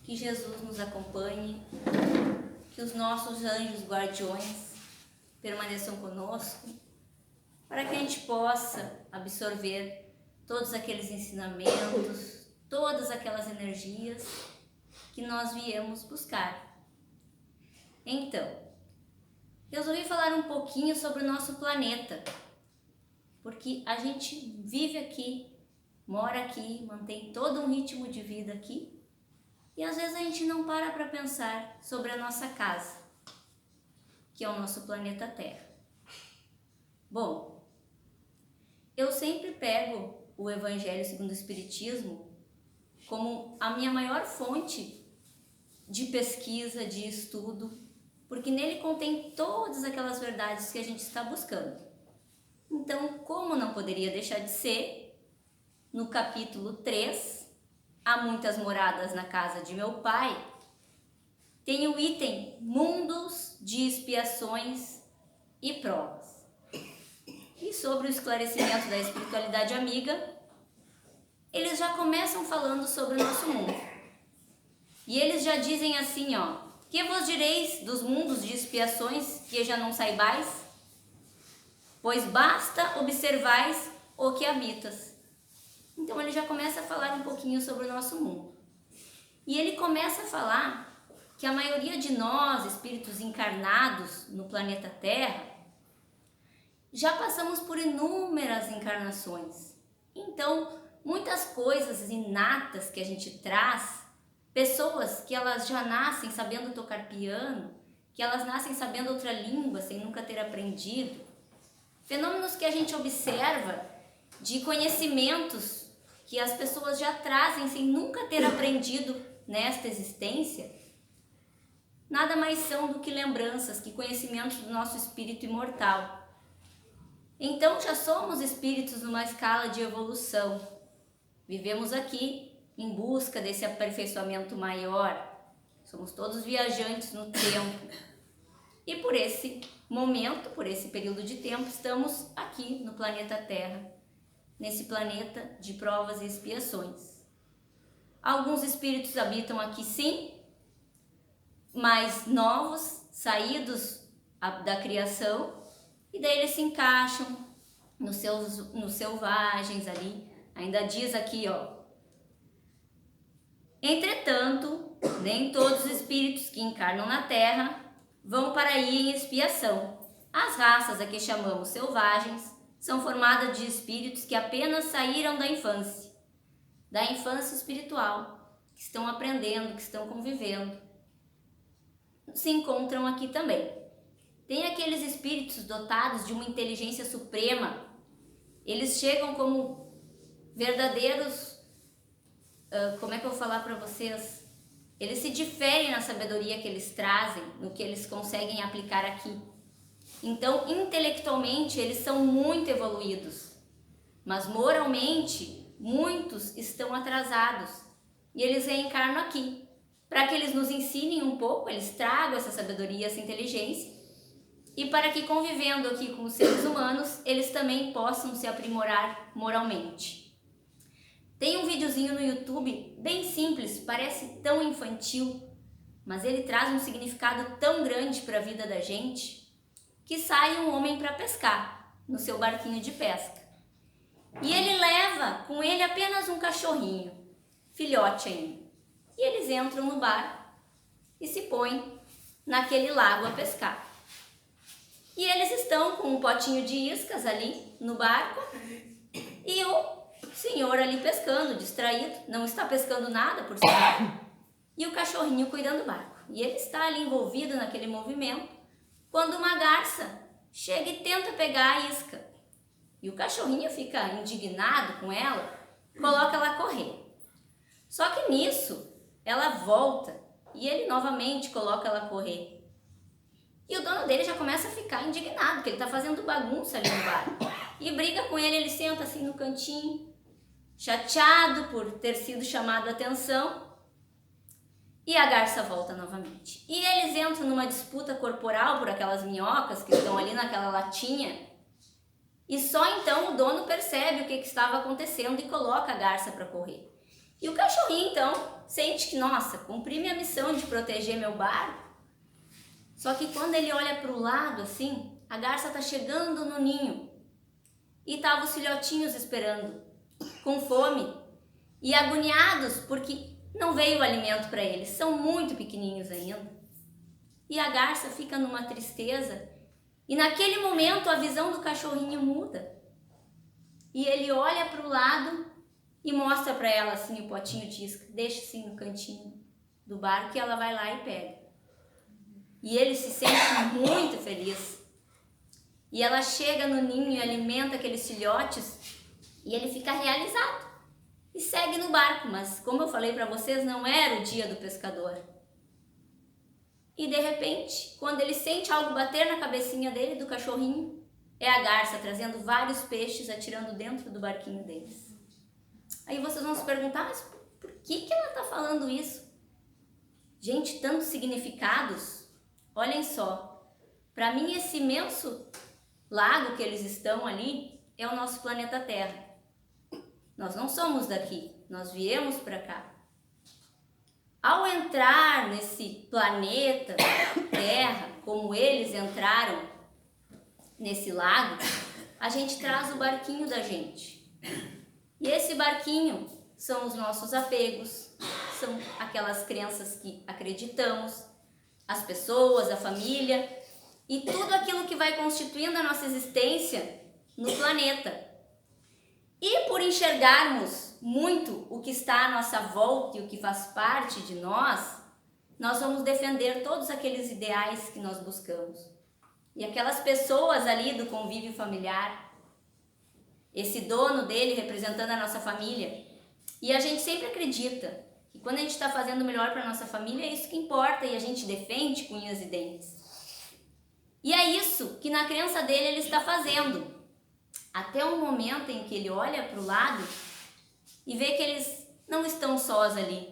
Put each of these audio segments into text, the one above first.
que Jesus nos acompanhe, que os nossos anjos guardiões permaneçam conosco, para que a gente possa absorver todos aqueles ensinamentos, todas aquelas energias que nós viemos buscar. Então, eu resolvi falar um pouquinho sobre o nosso planeta, porque a gente vive aqui, mora aqui, mantém todo um ritmo de vida aqui, e às vezes a gente não para pensar sobre a nossa casa, que é o nosso planeta Terra. Bom, eu sempre pego o Evangelho segundo o Espiritismo como a minha maior fonte de pesquisa, de estudo, porque nele contém todas aquelas verdades que a gente está buscando. Então, como não poderia deixar de ser, no capítulo 3, Há muitas moradas na casa de meu pai, tem o item Mundos de Expiações e Provas. E sobre o esclarecimento da espiritualidade amiga, eles já começam falando sobre o nosso mundo. E eles já dizem assim, que vos direis dos mundos de expiações que já não saibais? Pois basta observais o que habitas. Então ele já começa a falar um pouquinho sobre o nosso mundo. E ele começa a falar que a maioria de nós, espíritos encarnados no planeta Terra, já passamos por inúmeras encarnações. Então, muitas coisas inatas que a gente traz, pessoas que elas já nascem sabendo tocar piano, que elas nascem sabendo outra língua sem nunca ter aprendido, fenômenos que a gente observa de conhecimentos que as pessoas já trazem sem nunca ter aprendido nesta existência, nada mais são do que lembranças, que conhecimentos do nosso espírito imortal. Então já somos espíritos numa escala de evolução. Vivemos aqui em busca desse aperfeiçoamento maior. Somos todos viajantes no tempo. E por esse momento, por esse período de tempo, estamos aqui no planeta Terra, nesse planeta de provas e expiações. Alguns espíritos habitam aqui sim, mais novos, saídos da criação, e daí eles se encaixam nos selvagens ali. Ainda diz aqui, entretanto, nem todos os espíritos que encarnam na Terra vão para aí em expiação. As raças a que chamamos selvagens são formadas de espíritos que apenas saíram da infância espiritual, que estão aprendendo, que estão convivendo. Se encontram aqui também. Tem aqueles espíritos dotados de uma inteligência suprema. Eles chegam como verdadeiros, como é que eu vou falar para vocês? Eles se diferem na sabedoria que eles trazem, no que eles conseguem aplicar aqui. Então, intelectualmente, eles são muito evoluídos, mas moralmente, muitos estão atrasados e eles reencarnam aqui, para que eles nos ensinem um pouco, eles tragam essa sabedoria, essa inteligência, e para que, convivendo aqui com os seres humanos, eles também possam se aprimorar moralmente. Tem um videozinho no YouTube, bem simples, parece tão infantil, mas ele traz um significado tão grande para a vida da gente, que sai um homem para pescar, no seu barquinho de pesca. E ele leva com ele apenas um cachorrinho, filhote ainda. E eles entram no barco e se põem naquele lago a pescar. E eles estão com um potinho de iscas ali no barco e o senhor ali pescando, distraído, não está pescando nada por sinal, e o cachorrinho cuidando do barco. E ele está ali envolvido naquele movimento, quando uma garça chega e tenta pegar a isca. E o cachorrinho fica indignado com ela, coloca ela a correr. Só que nisso, ela volta e ele novamente coloca ela a correr. E o dono dele já começa a ficar indignado, porque ele está fazendo bagunça ali no barco. E briga com ele, ele senta assim no cantinho, chateado por ter sido chamado a atenção. E a garça volta novamente. E eles entram numa disputa corporal por aquelas minhocas que estão ali naquela latinha. E só então o dono percebe o que estava acontecendo e coloca a garça para correr. E o cachorrinho, então, sente que, nossa, cumpri minha missão de proteger meu barco. Só que quando ele olha para o lado, assim, a garça está chegando no ninho. E estavam os filhotinhos esperando, com fome e agoniados, porque não veio o alimento para eles. São muito pequenininhos ainda. E a garça fica numa tristeza. E naquele momento a visão do cachorrinho muda. E ele olha para o lado e mostra para ela assim o potinho de isca. Deixa assim no cantinho do barco que ela vai lá e pega. E ele se sente muito feliz. E ela chega no ninho e alimenta aqueles filhotes e ele fica realizado. E segue no barco, mas como eu falei para vocês, não era o dia do pescador. E de repente, quando ele sente algo bater na cabecinha dele, do cachorrinho, é a garça trazendo vários peixes, atirando dentro do barquinho deles. Aí vocês vão se perguntar, mas por que ela está falando isso? Gente, tantos significados. Olhem só, para mim esse imenso lago que eles estão ali é o nosso planeta Terra. Nós não somos daqui, nós viemos para cá. Ao entrar nesse planeta Terra, como eles entraram nesse lago, a gente traz o barquinho da gente. E esse barquinho são os nossos apegos, são aquelas crenças que acreditamos, as pessoas, a família e tudo aquilo que vai constituindo a nossa existência no planeta. E por enxergarmos muito o que está à nossa volta e o que faz parte de nós, nós vamos defender todos aqueles ideais que nós buscamos. E aquelas pessoas ali do convívio familiar, esse dono dele representando a nossa família. E a gente sempre acredita que quando a gente está fazendo o melhor para a nossa família, é isso que importa e a gente defende com unhas e dentes. E é isso que na crença dele ele está fazendo. Até um momento em que ele olha para o lado e vê que eles não estão sós ali.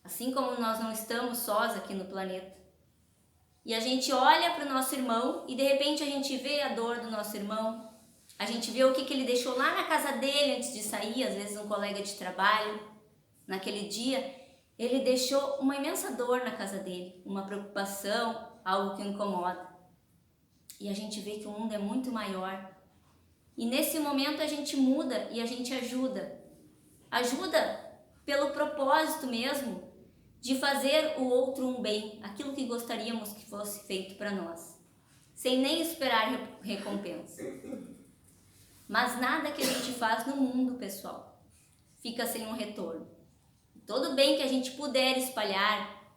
Assim como nós não estamos sós aqui no planeta. E a gente olha para o nosso irmão e de repente a gente vê a dor do nosso irmão. A gente vê o que ele deixou lá na casa dele antes de sair, às vezes um colega de trabalho. Naquele dia, ele deixou uma imensa dor na casa dele, uma preocupação, algo que o incomoda. E a gente vê que o mundo é muito maior. E nesse momento a gente muda e a gente ajuda. Ajuda pelo propósito mesmo de fazer o outro um bem, aquilo que gostaríamos que fosse feito para nós, sem nem esperar recompensa. Mas nada que a gente faz no mundo, pessoal, fica sem um retorno. Todo bem que a gente puder espalhar,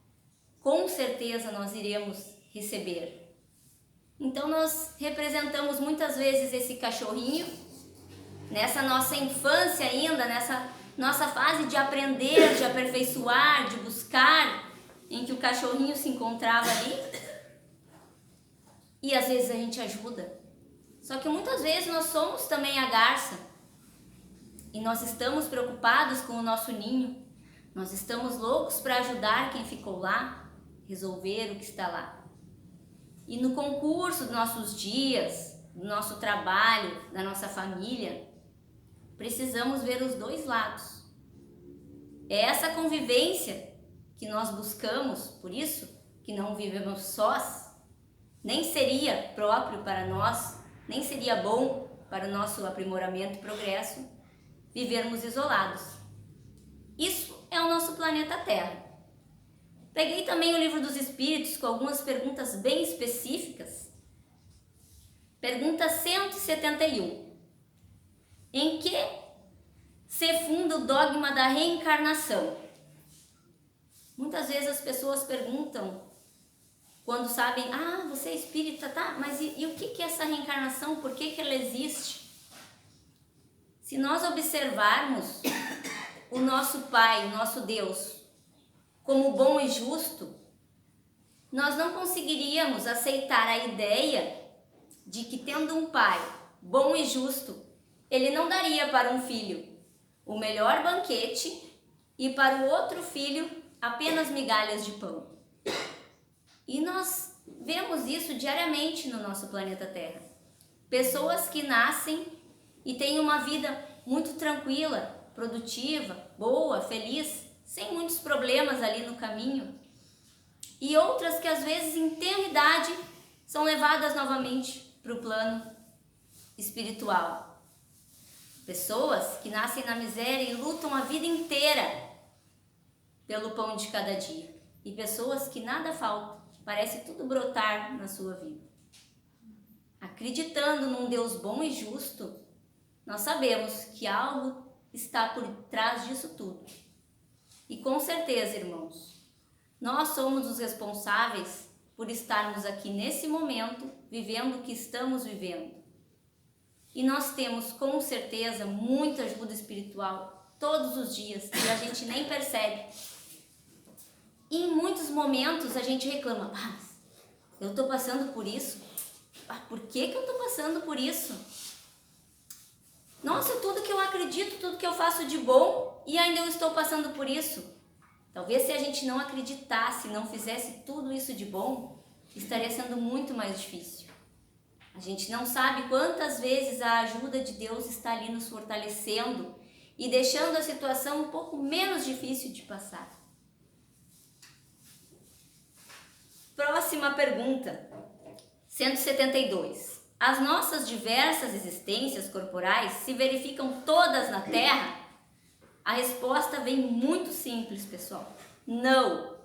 com certeza nós iremos receber. Então nós representamos muitas vezes esse cachorrinho, nessa nossa infância ainda, nessa nossa fase de aprender, de aperfeiçoar, de buscar, em que o cachorrinho se encontrava ali. E às vezes a gente ajuda. Só que muitas vezes nós somos também a garça. E nós estamos preocupados com o nosso ninho. Nós estamos loucos para ajudar quem ficou lá, resolver o que está lá. E no concurso dos nossos dias, do nosso trabalho, da nossa família, precisamos ver os dois lados. É essa convivência que nós buscamos, por isso que não vivemos sós, nem seria próprio para nós, nem seria bom para o nosso aprimoramento e progresso vivermos isolados. Isso é o nosso planeta Terra. Peguei também o Livro dos Espíritos com algumas perguntas bem específicas. Pergunta 171. Em que se funda o dogma da reencarnação? Muitas vezes as pessoas perguntam, quando sabem, você é espírita, tá? Mas e o que é essa reencarnação? Por que ela existe? Se nós observarmos o nosso Pai, o nosso Deus, como bom e justo, nós não conseguiríamos aceitar a ideia de que, tendo um pai bom e justo, ele não daria para um filho o melhor banquete e para o outro filho apenas migalhas de pão. E nós vemos isso diariamente no nosso planeta Terra. Pessoas que nascem e têm uma vida muito tranquila, produtiva, boa, feliz, sem muitos problemas ali no caminho. E outras que às vezes em tenra idade são levadas novamente para o plano espiritual. Pessoas que nascem na miséria e lutam a vida inteira pelo pão de cada dia. E pessoas que nada falta, parece tudo brotar na sua vida. Acreditando num Deus bom e justo, nós sabemos que algo está por trás disso tudo. E com certeza, irmãos, nós somos os responsáveis por estarmos aqui nesse momento, vivendo o que estamos vivendo. E nós temos com certeza muita ajuda espiritual todos os dias e a gente nem percebe. E em muitos momentos a gente reclama, mas eu estou passando por isso? Por que eu estou passando por isso? Nossa, tudo que eu acredito, tudo que eu faço de bom e ainda eu estou passando por isso. Talvez se a gente não acreditasse, não fizesse tudo isso de bom, estaria sendo muito mais difícil. A gente não sabe quantas vezes a ajuda de Deus está ali nos fortalecendo e deixando a situação um pouco menos difícil de passar. Próxima pergunta, 172. As nossas diversas existências corporais se verificam todas na Terra? A resposta vem muito simples, pessoal. Não.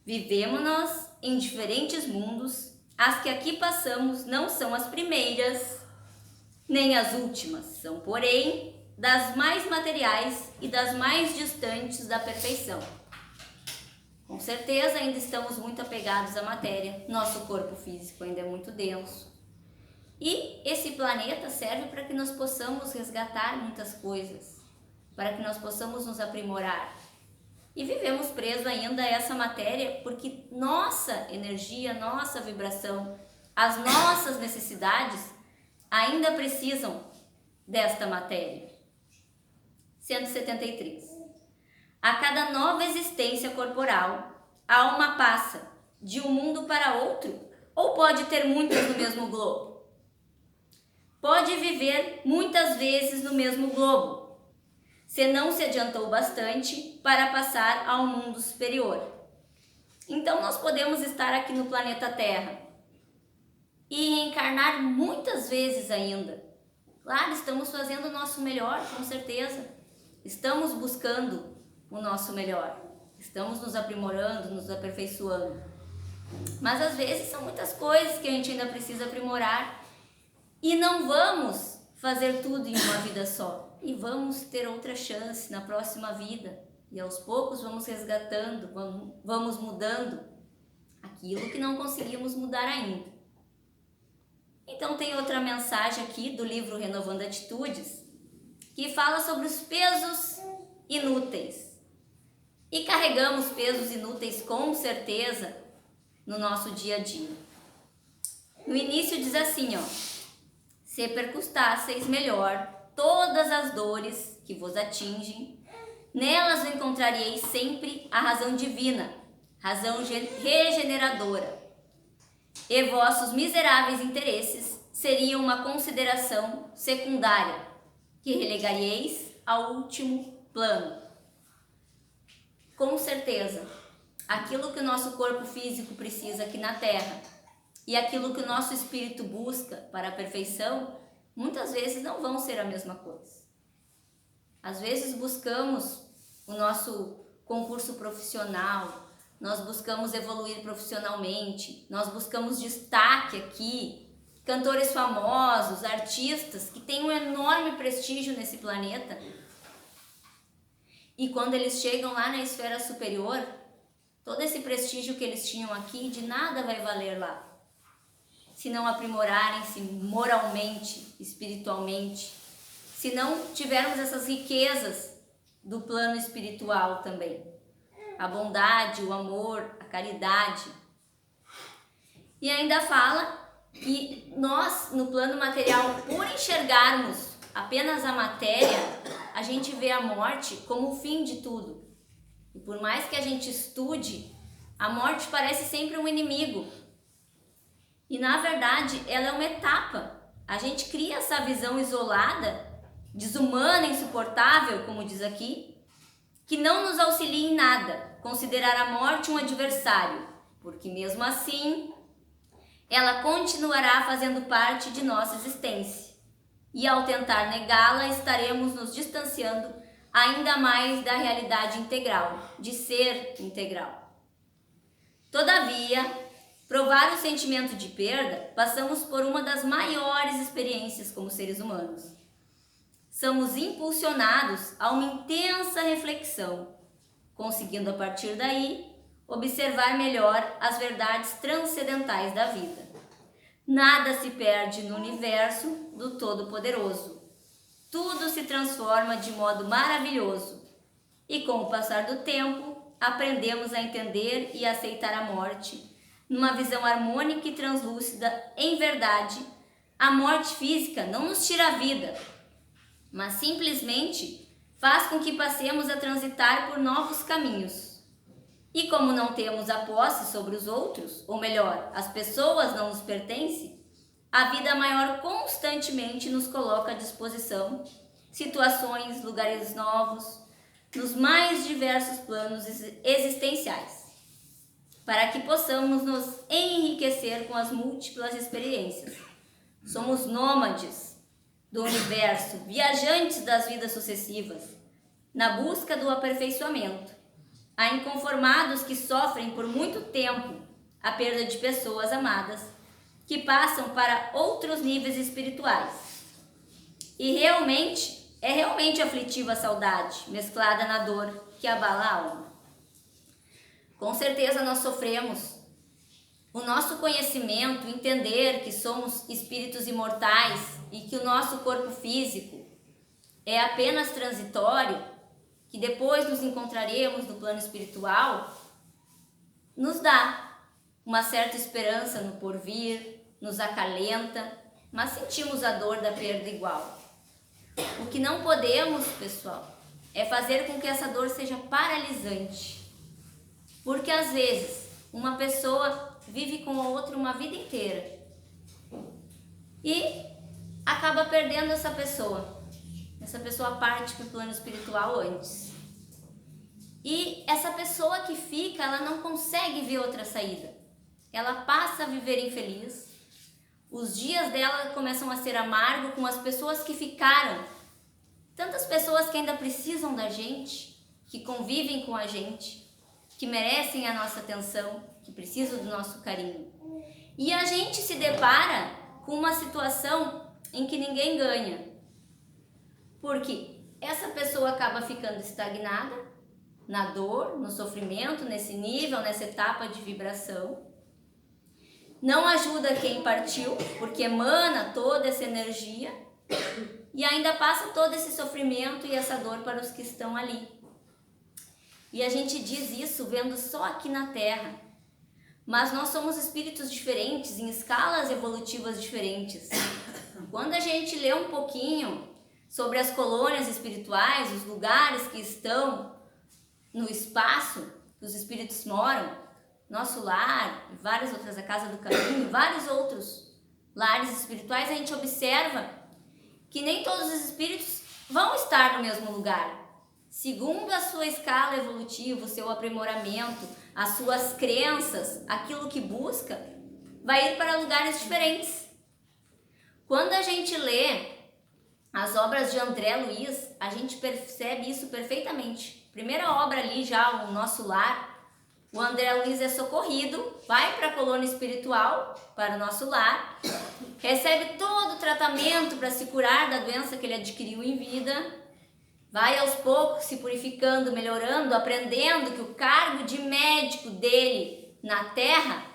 Vivemos-nós em diferentes mundos. As que aqui passamos não são as primeiras, nem as últimas. São, porém, das mais materiais e das mais distantes da perfeição. Com certeza ainda estamos muito apegados à matéria. Nosso corpo físico ainda é muito denso. E esse planeta serve para que nós possamos resgatar muitas coisas, para que nós possamos nos aprimorar. E vivemos presos ainda a essa matéria porque nossa energia, nossa vibração, as nossas necessidades ainda precisam desta matéria. 173. A cada nova existência corporal, a alma passa de um mundo para outro ou pode ter muitas no mesmo globo? Pode viver muitas vezes no mesmo globo, se não se adiantou bastante para passar ao mundo superior. Então nós podemos estar aqui no planeta Terra e encarnar muitas vezes ainda. Claro, estamos fazendo o nosso melhor, com certeza. Estamos buscando o nosso melhor. Estamos nos aprimorando, nos aperfeiçoando. Mas às vezes são muitas coisas que a gente ainda precisa aprimorar e não vamos fazer tudo em uma vida só. E vamos ter outra chance na próxima vida. E aos poucos vamos resgatando, vamos mudando aquilo que não conseguimos mudar ainda. Então tem outra mensagem aqui do livro Renovando Atitudes, que fala sobre os pesos inúteis. E carregamos pesos inúteis com certeza no nosso dia a dia. No início diz assim, se percustasseis melhor todas as dores que vos atingem, nelas encontrareis sempre a razão divina, razão regeneradora. E vossos miseráveis interesses seriam uma consideração secundária, que relegareis ao último plano. Com certeza, aquilo que o nosso corpo físico precisa aqui na Terra e aquilo que o nosso espírito busca para a perfeição, muitas vezes não vão ser a mesma coisa. Às vezes buscamos o nosso concurso profissional, nós buscamos evoluir profissionalmente, nós buscamos destaque aqui, cantores famosos, artistas que têm um enorme prestígio nesse planeta. E quando eles chegam lá na esfera superior, todo esse prestígio que eles tinham aqui de nada vai valer lá, se não aprimorarem-se moralmente, espiritualmente, se não tivermos essas riquezas do plano espiritual também. A bondade, o amor, a caridade. E ainda fala que nós, no plano material, por enxergarmos apenas a matéria, a gente vê a morte como o fim de tudo. E por mais que a gente estude, a morte parece sempre um inimigo. E na verdade, ela é uma etapa. A gente cria essa visão isolada desumana, insuportável, como diz aqui, que não nos auxilia em nada, considerar a morte um adversário, porque mesmo assim, ela continuará fazendo parte de nossa existência. E ao tentar negá-la, estaremos nos distanciando ainda mais da realidade integral, de ser integral. Todavia, provar o sentimento de perda, passamos por uma das maiores experiências como seres humanos. Somos impulsionados a uma intensa reflexão, conseguindo a partir daí observar melhor as verdades transcendentais da vida. Nada se perde no universo do Todo-Poderoso. Tudo se transforma de modo maravilhoso. E com o passar do tempo, aprendemos a entender e aceitar a morte numa visão harmônica e translúcida. Em verdade, a morte física não nos tira a vida, mas simplesmente faz com que passemos a transitar por novos caminhos. E como não temos a posse sobre os outros, ou melhor, as pessoas não nos pertencem, a vida maior constantemente nos coloca à disposição situações, lugares novos, nos mais diversos planos existenciais, para que possamos nos enriquecer com as múltiplas experiências. Somos nômades do universo, viajantes das vidas sucessivas, na busca do aperfeiçoamento. Há inconformados que sofrem por muito tempo a perda de pessoas amadas, que passam para outros níveis espirituais. E é realmente aflitiva a saudade, mesclada na dor que abala a alma. Com certeza nós sofremos. O nosso conhecimento, entender que somos espíritos imortais e que o nosso corpo físico é apenas transitório, que depois nos encontraremos no plano espiritual, nos dá uma certa esperança no porvir, nos acalenta, mas sentimos a dor da perda igual. O que não podemos, pessoal, é fazer com que essa dor seja paralisante. Porque às vezes uma pessoa vive com a outra uma vida inteira e acaba perdendo essa pessoa. Essa pessoa parte para o plano espiritual antes. E essa pessoa que fica, ela não consegue ver outra saída. Ela passa a viver infeliz. Os dias dela começam a ser amargos com as pessoas que ficaram. Tantas pessoas que ainda precisam da gente, que convivem com a gente, que merecem a nossa atenção, que precisam do nosso carinho. E a gente se depara com uma situação em que ninguém ganha. Porque essa pessoa acaba ficando estagnada na dor, no sofrimento, nesse nível, nessa etapa de vibração. Não ajuda quem partiu, porque emana toda essa energia e ainda passa todo esse sofrimento e essa dor para os que estão ali. E a gente diz isso vendo só aqui na Terra. Mas nós somos espíritos diferentes, em escalas evolutivas diferentes. Quando a gente lê um pouquinho sobre as colônias espirituais, os lugares que estão no espaço, que os espíritos moram, nosso lar, e várias outras, a Casa do Caminho, vários outros lares espirituais, a gente observa que nem todos os espíritos vão estar no mesmo lugar. Segundo a sua escala evolutiva, o seu aprimoramento, as suas crenças, aquilo que busca, vai ir para lugares diferentes. Quando a gente lê as obras de André Luiz, a gente percebe isso perfeitamente. Primeira obra ali já, o Nosso Lar, o André Luiz é socorrido, vai para a colônia espiritual, para o Nosso Lar, recebe todo o tratamento para se curar da doença que ele adquiriu em vida, vai aos poucos se purificando, melhorando, aprendendo que o cargo de médico dele na Terra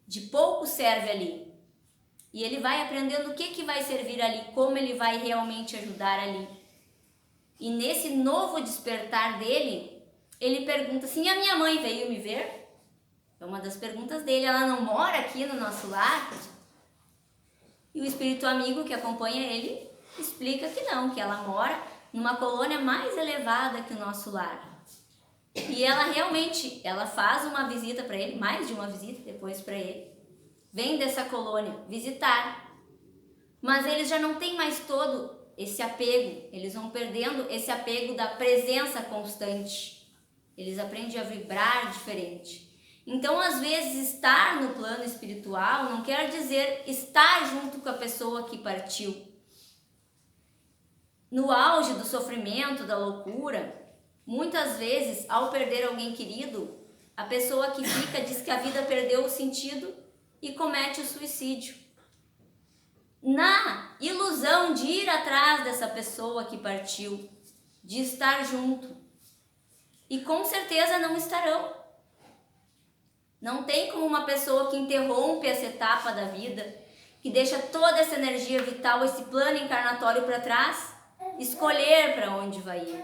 de pouco serve ali. E ele vai aprendendo o que vai servir ali, como ele vai realmente ajudar ali. E nesse novo despertar dele, ele pergunta assim, a minha mãe veio me ver? É uma das perguntas dele, ela não mora aqui no nosso lar? E o espírito amigo que acompanha ele explica que não, que ela mora numa colônia mais elevada que o nosso lar. E ela realmente, ela faz uma visita para ele, mais de uma visita depois para ele. Vem dessa colônia visitar. Mas eles já não têm mais todo esse apego, eles vão perdendo esse apego da presença constante. Eles aprendem a vibrar diferente. Então, às vezes, estar no plano espiritual não quer dizer estar junto com a pessoa que partiu. No auge do sofrimento, da loucura, muitas vezes, ao perder alguém querido, a pessoa que fica diz que a vida perdeu o sentido e comete o suicídio. Na ilusão de ir atrás dessa pessoa que partiu, de estar junto. E com certeza não estarão. Não tem como uma pessoa que interrompe essa etapa da vida, que deixa toda essa energia vital, esse plano encarnatório para trás, escolher para onde vai ir.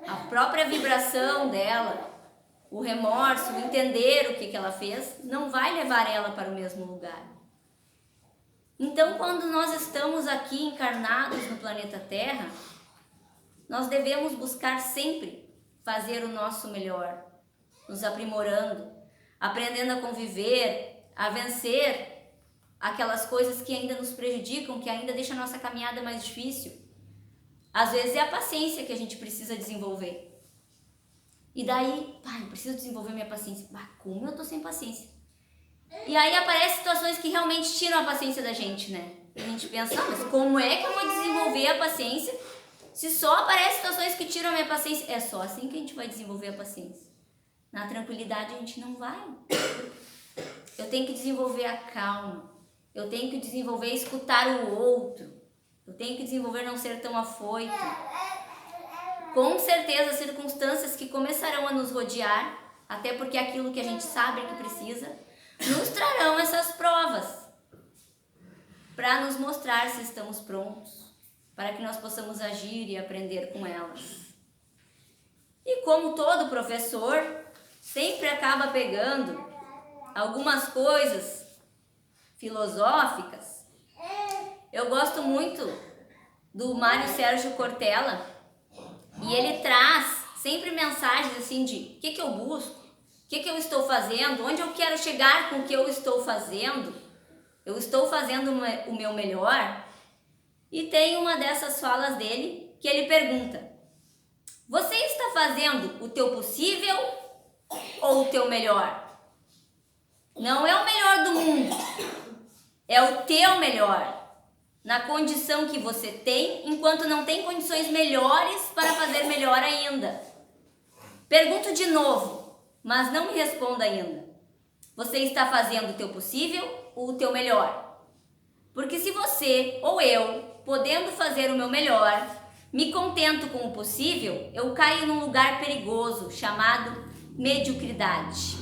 A própria vibração dela, o remorso, o entender o que ela fez, não vai levar ela para o mesmo lugar. Então, quando nós estamos aqui encarnados no planeta Terra, nós devemos buscar sempre fazer o nosso melhor, nos aprimorando, aprendendo a conviver, a vencer aquelas coisas que ainda nos prejudicam, que ainda deixam a nossa caminhada mais difícil. Às vezes é a paciência que a gente precisa desenvolver. E daí, eu preciso desenvolver minha paciência. Como eu tô sem paciência? E aí aparecem situações que realmente tiram a paciência da gente, né? A gente pensa, mas como é que eu vou desenvolver a paciência se só aparecem situações que tiram a minha paciência? É só assim que a gente vai desenvolver a paciência. Na tranquilidade a gente não vai. Eu tenho que desenvolver a calma. Eu tenho que desenvolver escutar o outro. Eu tenho que desenvolver não ser tão afoito. Com certeza, circunstâncias que começarão a nos rodear, até porque aquilo que a gente sabe que precisa, nos trarão essas provas para nos mostrar se estamos prontos, para que nós possamos agir e aprender com elas. E como todo professor, sempre acaba pegando algumas coisas filosóficas. Eu gosto muito do Mário Sérgio Cortella e ele traz sempre mensagens assim de o que eu busco, o que eu estou fazendo, onde eu quero chegar com o que eu estou fazendo. Eu estou fazendo o meu melhor. E tem uma dessas falas dele que ele pergunta: você está fazendo o teu possível ou o teu melhor? Não é o melhor do mundo, é o teu melhor, na condição que você tem, enquanto não tem condições melhores para fazer melhor ainda. Pergunto de novo, mas não me responda ainda. Você está fazendo o teu possível ou o teu melhor? Porque se você ou eu, podendo fazer o meu melhor, me contento com o possível, eu caio num lugar perigoso chamado mediocridade.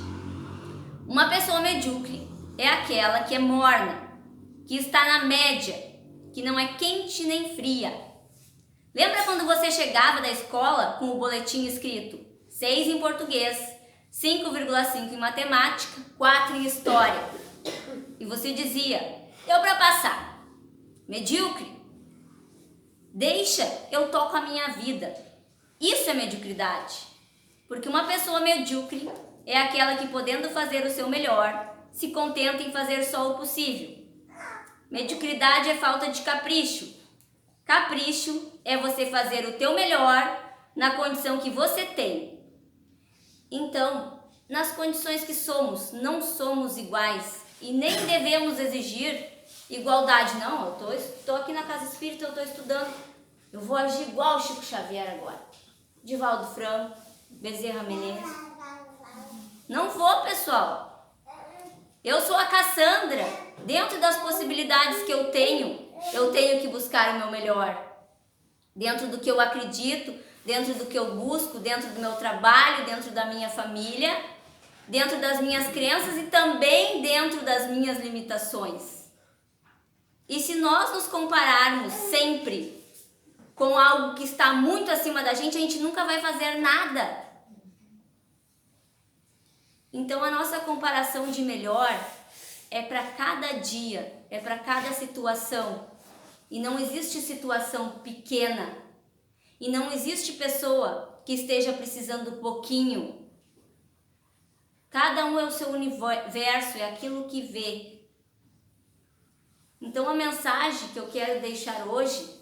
Uma pessoa medíocre é aquela que é morna, que está na média, que não é quente nem fria. Lembra quando você chegava da escola com o boletim escrito 6 em português, 5,5 em matemática, 4 em história? E você dizia, deu para passar. Medíocre? Deixa, eu toco a minha vida. Isso é mediocridade. Porque uma pessoa medíocre é aquela que, podendo fazer o seu melhor, se contenta em fazer só o possível. Mediocridade é falta de capricho. Capricho é você fazer o teu melhor na condição que você tem. Então, nas condições que somos, não somos iguais e nem devemos exigir igualdade. Não, eu estou aqui na casa espírita, eu estou estudando, eu vou agir igual o Chico Xavier agora. Divaldo Franco, Bezerra Menezes. Não vou, pessoal. Eu sou a Cassandra. Dentro das possibilidades que eu tenho que buscar o meu melhor. Dentro do que eu acredito, dentro do que eu busco, dentro do meu trabalho, dentro da minha família, dentro das minhas crenças e também dentro das minhas limitações. E se nós nos compararmos sempre com algo que está muito acima da gente, a gente nunca vai fazer nada. Então a nossa comparação de melhor é para cada dia, é para cada situação. E não existe situação pequena. E não existe pessoa que esteja precisando pouquinho. Cada um é o seu universo, é aquilo que vê. Então a mensagem que eu quero deixar hoje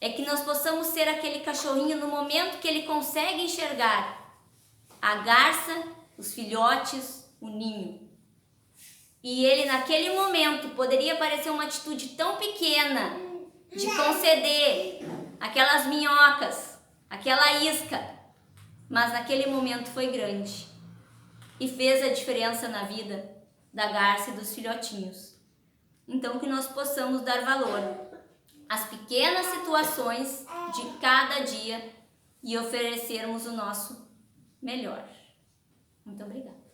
é que nós possamos ser aquele cachorrinho no momento que ele consegue enxergar a garça, os filhotes, o ninho. E ele naquele momento poderia parecer uma atitude tão pequena de conceder aquelas minhocas, aquela isca, mas naquele momento foi grande e fez a diferença na vida da garça e dos filhotinhos. Então que nós possamos dar valor às pequenas situações de cada dia e oferecermos o nosso melhor. Muito obrigada.